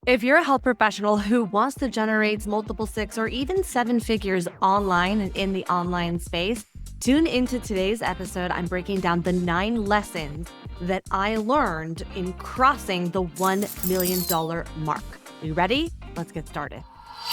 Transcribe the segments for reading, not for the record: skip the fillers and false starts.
If you're a health professional who wants to generate multiple six or even seven figures online and in the online space, tune into today's episode. I'm breaking down the 9 lessons that I learned in crossing the $1 million mark. You ready? Let's get started.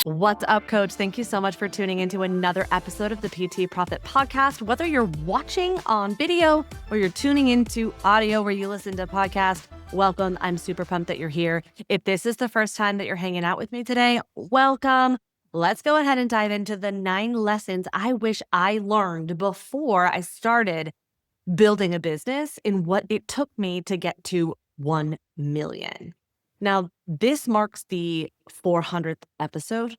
What's up, coach? Thank you so much for tuning into another episode of the PT Profit Podcast. Whether you're watching on video or you're tuning into audio where you listen to podcasts, welcome. I'm super pumped that you're here. If this is the first time that you're hanging out with me today, welcome. Let's go ahead and dive into the 9 lessons I wish I learned before I started building a business and what it took me to get to 1 million. Now, this marks the 400th episode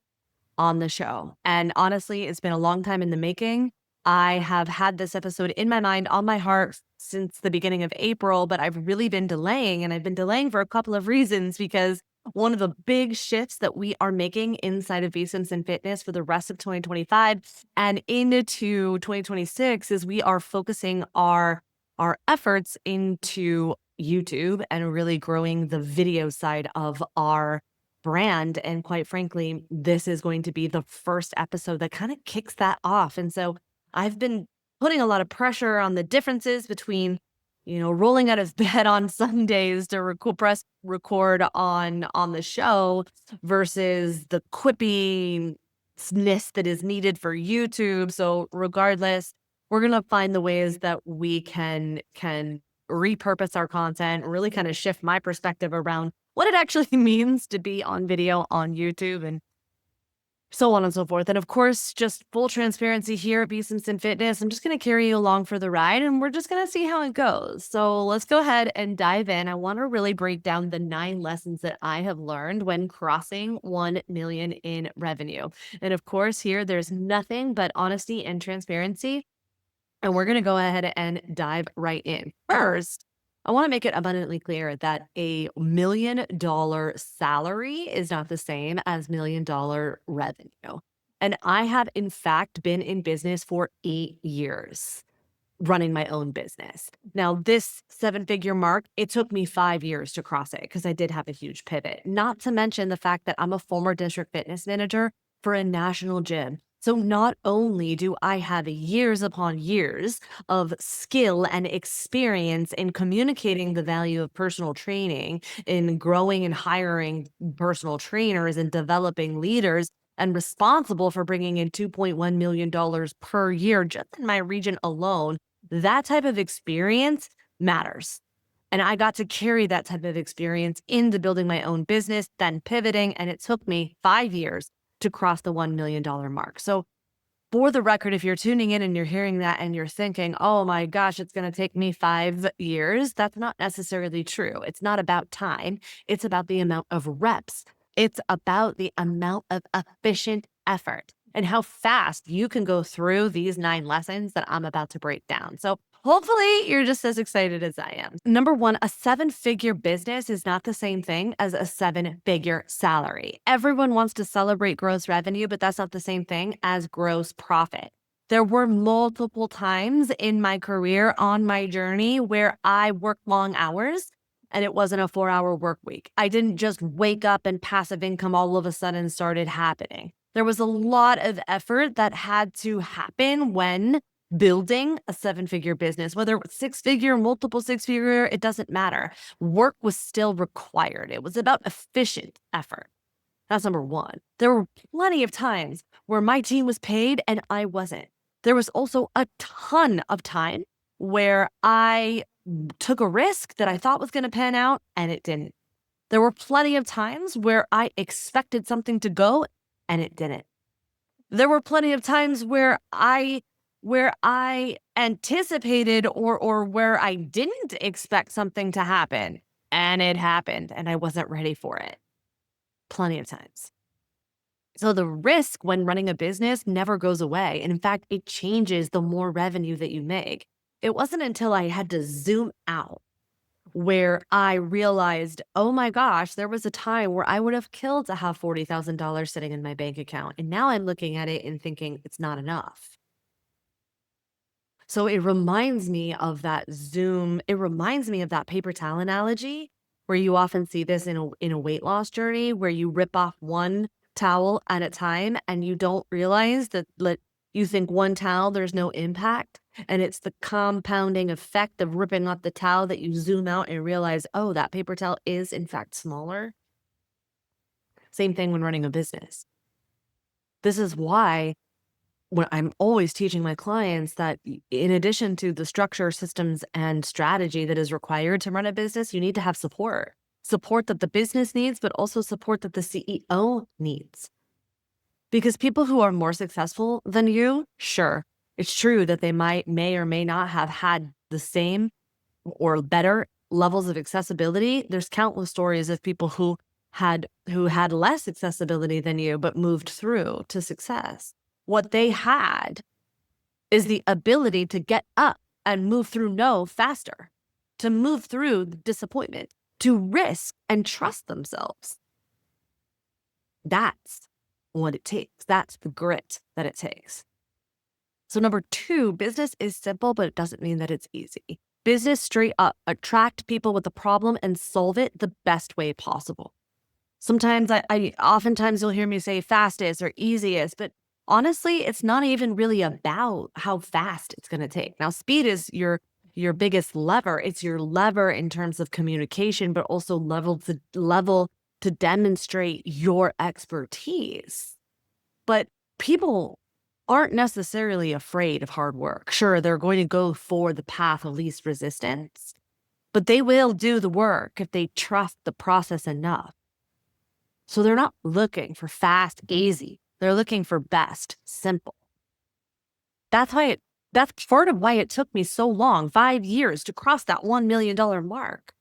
on the show. And honestly, it's been a long time in the making. I have had this episode in my mind, on my heart since the beginning of April, but I've really been delaying, and I've been delaying for a couple of reasons because one of the big shifts that we are making inside of B Simpson Fitness for the rest of 2025 and into 2026 is we are focusing our efforts into YouTube and really growing the video side of our brand. And quite frankly, this is going to be the first episode that kind of kicks that off. And so I've been putting a lot of pressure on the differences between, rolling out of bed on Sundays to record on the show versus the quippiness that is needed for YouTube. So regardless, we're going to find the ways that we can repurpose our content, really kind of shift my perspective around what it actually means to be on video on YouTube and so on and so forth. And of course, just full transparency here at B Simpson Fitness, I'm just going to carry you along for the ride and we're just going to see how it goes. So let's go ahead and dive in. I want to really break down the 9 lessons that I have learned when crossing 1 million in revenue. And of course, here there's nothing but honesty and transparency. And we're going to go ahead and dive right in. First, I want to make it abundantly clear that a $1 million salary is not the same as $1 million revenue. And I have, in fact, been in business for 8 years, running my own business. Now, this 7-figure mark, it took me 5 years to cross it because I did have a huge pivot. Not to mention the fact that I'm a former district fitness manager for a national gym. So not only do I have years upon years of skill and experience in communicating the value of personal training, in growing and hiring personal trainers and developing leaders, and responsible for bringing in $2.1 million per year just in my region alone, that type of experience matters. And I got to carry that type of experience into building my own business, then pivoting, and it took me 5 years to cross the $1 million mark. So for the record, if you're tuning in and you're hearing that and you're thinking, oh my gosh, it's going to take me 5 years, that's not necessarily true. It's not about time. It's about the amount of reps. It's about the amount of efficient effort and how fast you can go through these 9 lessons that I'm about to break down. So hopefully you're just as excited as I am. Number 1, a 7-figure business is not the same thing as a 7-figure salary. Everyone wants to celebrate gross revenue, but that's not the same thing as gross profit. There were multiple times in my career on my journey where I worked long hours and it wasn't a 4-hour work week. I didn't just wake up and passive income all of a sudden started happening. There was a lot of effort that had to happen when building a 7-figure business, whether it was 6-figure, multiple 6-figure, it doesn't matter. Work was still required. It was about efficient effort. That's number 1. There were plenty of times where my team was paid and I wasn't. There was also a ton of time where I took a risk that I thought was going to pan out and it didn't. There were plenty of times where I expected something to go and it didn't. There were plenty of times where I anticipated or where I didn't expect something to happen and it happened and I wasn't ready for it. Plenty of times. So the risk when running a business never goes away. And in fact, it changes the more revenue that you make. It wasn't until I had to zoom out where I realized, oh my gosh, there was a time where I would have killed to have $40,000 sitting in my bank account. And now I'm looking at it and thinking it's not enough. So it reminds me of that Zoom. It reminds me of that paper towel analogy where you often see this in a weight loss journey, where you rip off one towel at a time and you don't realize that you think one towel, there's no impact. And it's the compounding effect of ripping off the towel that you zoom out and realize, oh, that paper towel is in fact smaller. Same thing when running a business. This is why when I'm always teaching my clients that in addition to the structure, systems, and strategy that is required to run a business, you need to have support. Support that the business needs, but also support that the CEO needs. Because people who are more successful than you, sure, it's true that they may or may not have had the same or better levels of accessibility. There's countless stories of people who had less accessibility than you, but moved through to success. What they had is the ability to get up and move through no faster, to move through the disappointment, to risk and trust themselves. That's what it takes. That's the grit that it takes. So number 2, business is simple, but it doesn't mean that it's easy. Business, straight up, attract people with a problem and solve it the best way possible. Sometimes oftentimes you'll hear me say fastest or easiest, but honestly, it's not even really about how fast it's going to take. Now, speed is your biggest lever. It's your lever in terms of communication, but also level to demonstrate your expertise. But people aren't necessarily afraid of hard work. Sure, they're going to go for the path of least resistance, but they will do the work if they trust the process enough. So they're not looking for fast, easy. They're looking for best, simple. That's part of why it took me so long, 5 years, to cross that $1 million mark.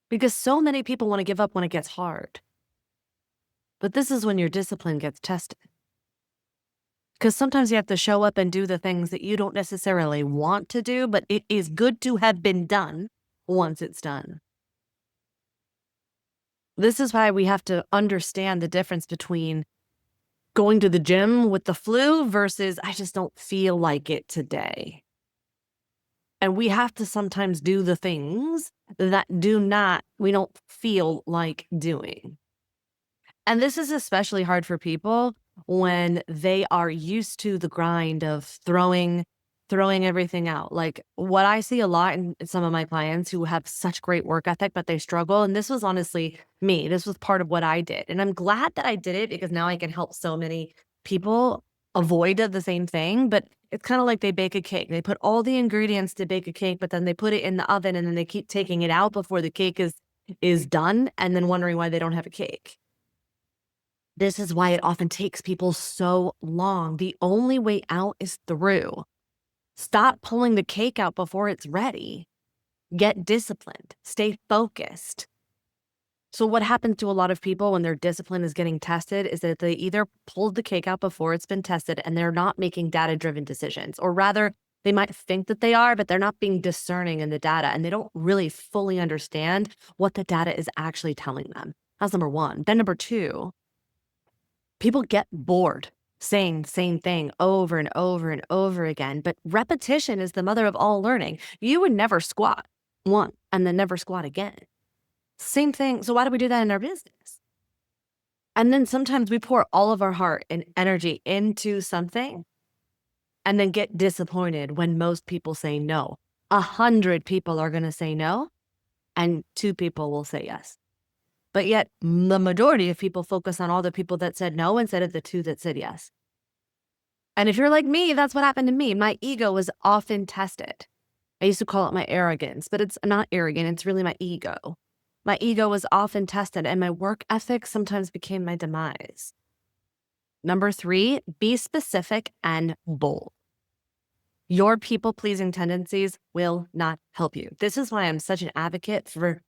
Because so many people want to give up when it gets hard. But this is when your discipline gets tested. Because sometimes you have to show up and do the things that you don't necessarily want to do, but it is good to have been done once it's done. This is why we have to understand the difference between going to the gym with the flu versus I just don't feel like it today. And we have to sometimes do the things that we don't feel like doing. And this is especially hard for people when they are used to the grind of throwing everything out. Like what I see a lot in some of my clients who have such great work ethic, but they struggle. And this was honestly me. This was part of what I did. And I'm glad that I did it because now I can help so many people avoid the same thing. But it's kind of like they bake a cake. They put all the ingredients to bake a cake, but then they put it in the oven and then they keep taking it out before the cake is done and then wondering why they don't have a cake. This is why it often takes people so long. The only way out is through. Stop pulling the cake out before it's ready. Get disciplined. Stay focused. So what happens to a lot of people when their discipline is getting tested is that they either pulled the cake out before it's been tested and they're not making data-driven decisions, or rather they might think that they are, but they're not being discerning in the data and they don't really fully understand what the data is actually telling them. That's number 1. Then number 2, people get bored saying the same thing over and over and over again, but repetition is the mother of all learning. You would never squat once and then never squat again. Same thing. So why do we do that in our business? And then sometimes we pour all of our heart and energy into something and then get disappointed when most people say no. 100 people are going to say no and 2 people will say yes. But yet the majority of people focus on all the people that said no instead of the 2 that said yes. And if you're like me, that's what happened to me. My ego was often tested. I used to call it my arrogance, but it's not arrogant. It's really my ego. My ego was often tested and my work ethic sometimes became my demise. Number 3, be specific and bold. Your people-pleasing tendencies will not help you. This is why I'm such an advocate for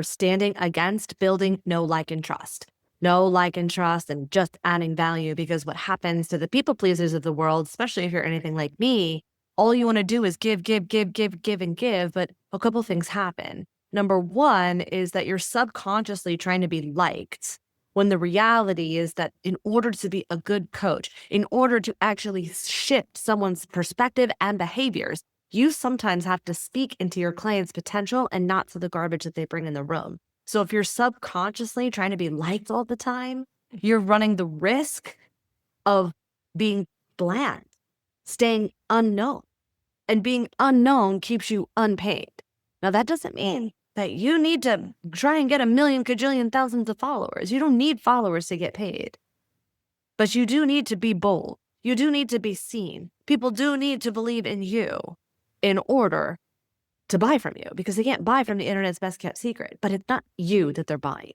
standing against building know, like, and trust. Know, like, and trust and just adding value, because what happens to the people pleasers of the world, especially if you're anything like me, all you want to do is give, and give, but a couple things happen. Number 1 is that you're subconsciously trying to be liked, when the reality is that in order to be a good coach, in order to actually shift someone's perspective and behaviors, you sometimes have to speak into your client's potential and not to the garbage that they bring in the room. So if you're subconsciously trying to be liked all the time, you're running the risk of being bland, staying unknown. And being unknown keeps you unpaid. Now, that doesn't mean that you need to try and get a million, cajillion, thousands of followers. You don't need followers to get paid. But you do need to be bold. You do need to be seen. People do need to believe in you in order to buy from you, because they can't buy from the internet's best kept secret. But it's not you that they're buying.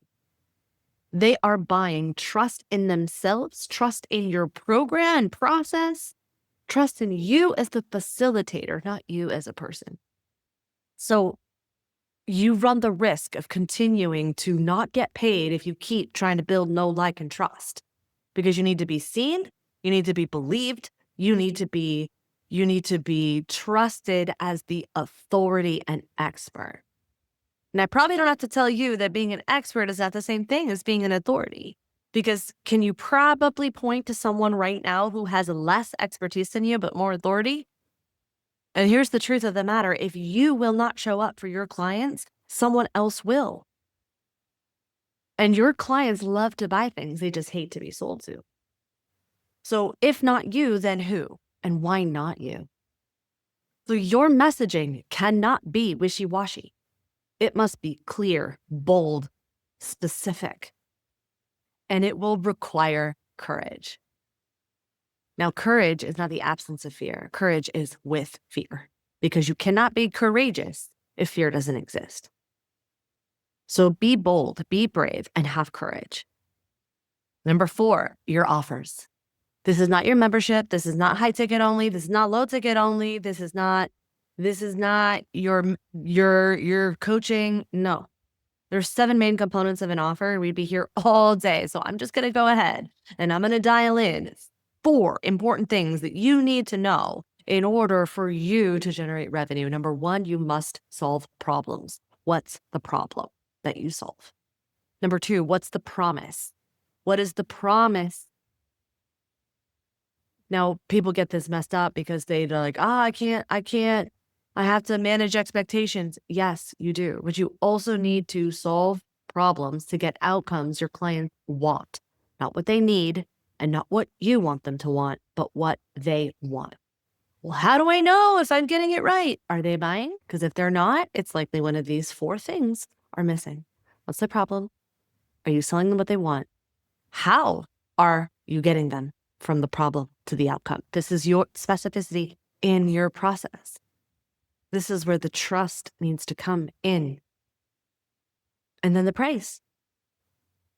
They are buying trust in themselves, trust in your program and process, trust in you as the facilitator, not you as a person. So you run the risk of continuing to not get paid if you keep trying to build know, like, and trust, because you need to be seen, you need to be believed, you need to be trusted as the authority and expert. And I probably don't have to tell you that being an expert is not the same thing as being an authority, because can you probably point to someone right now who has less expertise than you but more authority? And here's the truth of the matter. If you will not show up for your clients, someone else will. And your clients love to buy things. They just hate to be sold to. So if not you, then who? And why not you? So your messaging cannot be wishy-washy. It must be clear, bold, specific. And it will require courage. Now, courage is not the absence of fear. Courage is with fear, because you cannot be courageous if fear doesn't exist. So be bold, be brave, and have courage. Number 4, your offers. This is not your membership. This is not high ticket only. This is not low ticket only. This is not your coaching. No. There's 7 main components of an offer. We'd be here all day. So I'm just going to go ahead and I'm going to dial in 4 important things that you need to know in order for you to generate revenue. Number 1, you must solve problems. What's the problem that you solve? Number 2, what's the promise? What is the promise? Now, people get this messed up because they're like, I can't. I have to manage expectations. Yes, you do. But you also need to solve problems to get outcomes your clients want. Not what they need and not what you want them to want, but what they want. Well, how do I know if I'm getting it right? Are they buying? Because if they're not, it's likely one of these 4 things are missing. What's the problem? Are you selling them what they want? How are you getting them from the problem to the outcome? This is your specificity in your process. This is where the trust needs to come in. And then the price.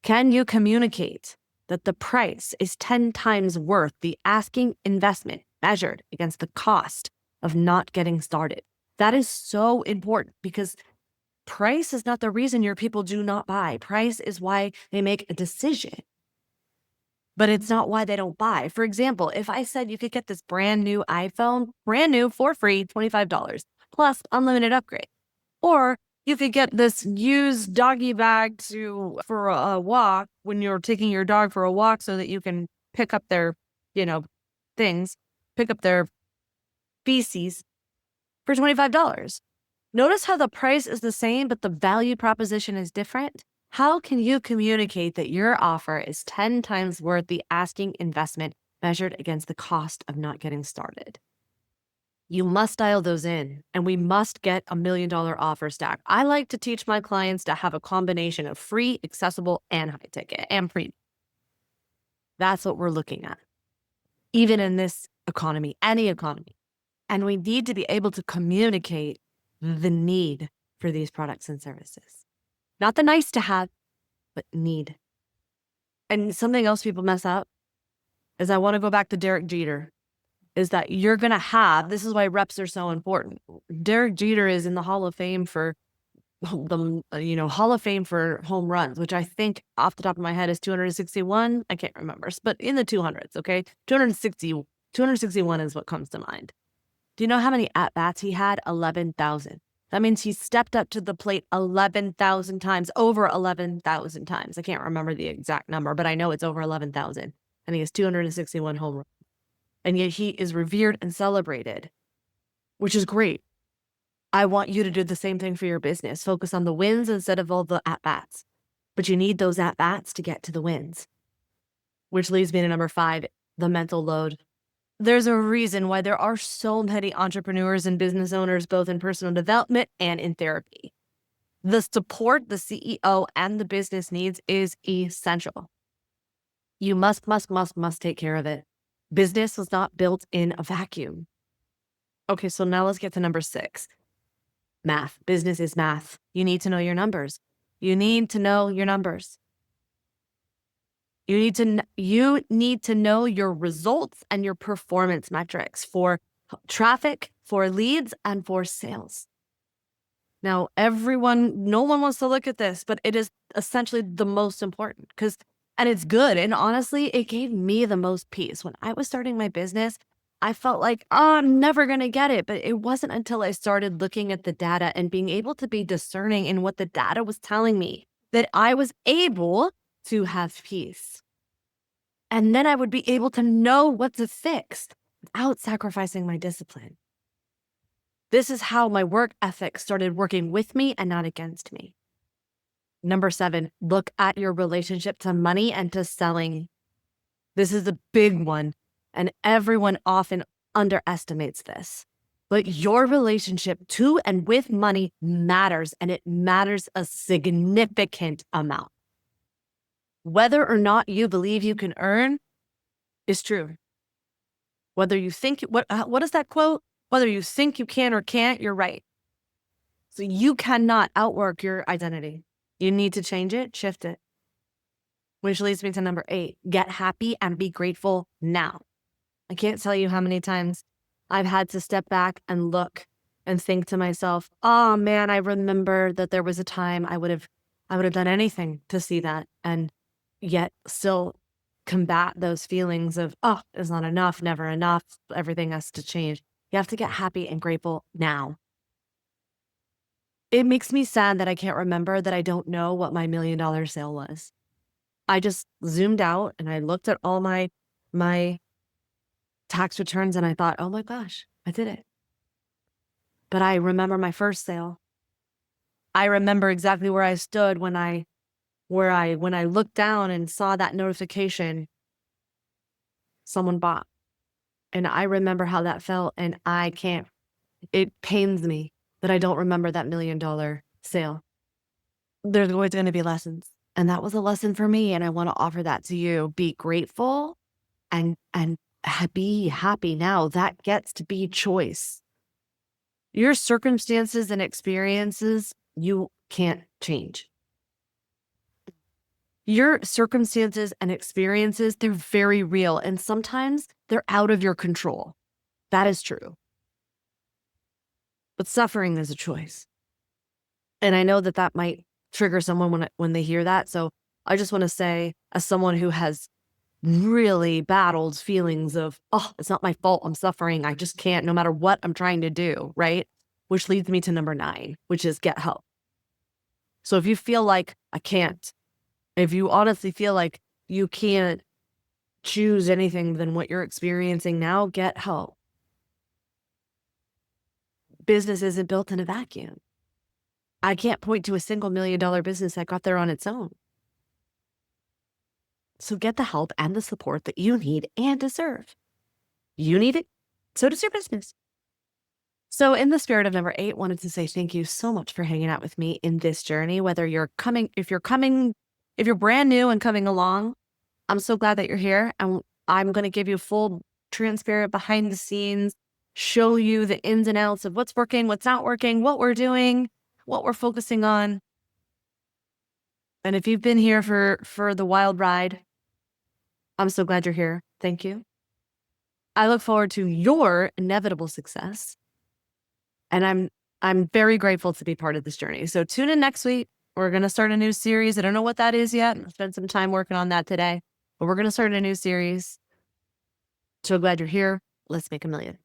Can you communicate that the price is 10 times worth the asking investment measured against the cost of not getting started? That is so important, because price is not the reason your people do not buy. Price is why they make a decision, but it's not why they don't buy. For example, if I said you could get this brand new iPhone, brand new for free, $25 plus unlimited upgrade, or you could get this used doggy bag for a walk when you're taking your dog for a walk, so that you can pick up their, pick up their feces for $25. Notice how the price is the same, but the value proposition is different. How can you communicate that your offer is 10 times worth the asking investment measured against the cost of not getting started? You must dial those in, and we must get a $1 million offer stack. I like to teach my clients to have a combination of free, accessible, and high ticket and premium. That's what we're looking at, even in this economy, any economy. And we need to be able to communicate the need for these products and services. Not the nice to have, but need. And something else people mess up is, I want to go back to Derek Jeter, is that you're going to have, this is why reps are so important. Derek Jeter is in the Hall of Fame for Hall of Fame for home runs, which I think off the top of my head is 261. I can't remember, but in the 200s, okay? 261 is what comes to mind. Do you know how many at-bats he had? 11,000. That means he stepped up to the plate 11,000 times, over 11,000 times. I can't remember the exact number, but I know it's over 11,000. And he has 261 home runs. And yet he is revered and celebrated, which is great. I want you to do the same thing for your business. Focus on the wins instead of all the at-bats. But you need those at-bats to get to the wins. Which leads me to number 5, the mental load. There's a reason why there are so many entrepreneurs and business owners, both in personal development and in therapy. The support the CEO and the business needs is essential. You must take care of it. Business was not built in a vacuum. Okay, so now let's get to number 6. Math. Business is math. You need to know your numbers. You need to know your numbers. You need to know your results and your performance metrics for traffic, for leads, and for sales. Now, no one wants to look at this, but it is essentially the most important and it's good. And honestly, it gave me the most peace. When I was starting my business, I felt like, oh, I'm never going to get it. But it wasn't until I started looking at the data and being able to be discerning in what the data was telling me that I was able to have peace. And then I would be able to know what to fix without sacrificing my discipline. This is how my work ethic started working with me and not against me. Number 7, look at your relationship to money and to selling. This is a big one, and everyone often underestimates this. But your relationship to and with money matters, and it matters a significant amount. Whether or not you believe you can earn is true. Whether you think, what is that quote? Whether you think you can or can't, you're right. So you cannot outwork your identity. You need to change it, shift it. Which leads me to number 8, get happy and be grateful now. I can't tell you how many times I've had to step back and look and think to myself, oh man, I remember that there was a time I would have done anything to see that, and yet still combat those feelings of, oh, it's not enough, never enough, everything has to change. You have to get happy and grateful now. It makes me sad that I can't remember that I don't know what my $1 million sale was. I just zoomed out and I looked at all my tax returns and I thought, oh my gosh, I did it. But I remember my first sale. I remember exactly where I stood when I looked down and saw that notification, someone bought. And I remember how that felt, and it pains me that I don't remember that $1 million sale. There's always going to be lessons. And that was a lesson for me. And I want to offer that to you. Be grateful and be happy now. That gets to be choice. Your circumstances and experiences, you can't change. Your circumstances and experiences, they're very real. And sometimes they're out of your control. That is true. But suffering is a choice. And I know that might trigger someone when they hear that. So I just want to say, as someone who has really battled feelings of, oh, it's not my fault, I'm suffering, I just can't, no matter what I'm trying to do, right? Which leads me to number 9, which is get help. So if you feel like I can't, if you honestly feel like you can't choose anything than what you're experiencing now, get help. Business isn't built in a vacuum. I can't point to a single $1 million business that got there on its own. So get the help and the support that you need and deserve. You need it, so does your business. So in the spirit of number 8, wanted to say thank you so much for hanging out with me in this journey. If you're brand new and coming along, I'm so glad that you're here. And I'm going to give you full transparent behind the scenes, show you the ins and outs of what's working, what's not working, what we're doing, what we're focusing on. And if you've been here for the wild ride, I'm so glad you're here. Thank you. I look forward to your inevitable success. And I'm very grateful to be part of this journey. So tune in next week. We're going to start a new series. I don't know what that is yet. I'll spend some time working on that today. But we're going to start a new series. So glad you're here. Let's make $1 million.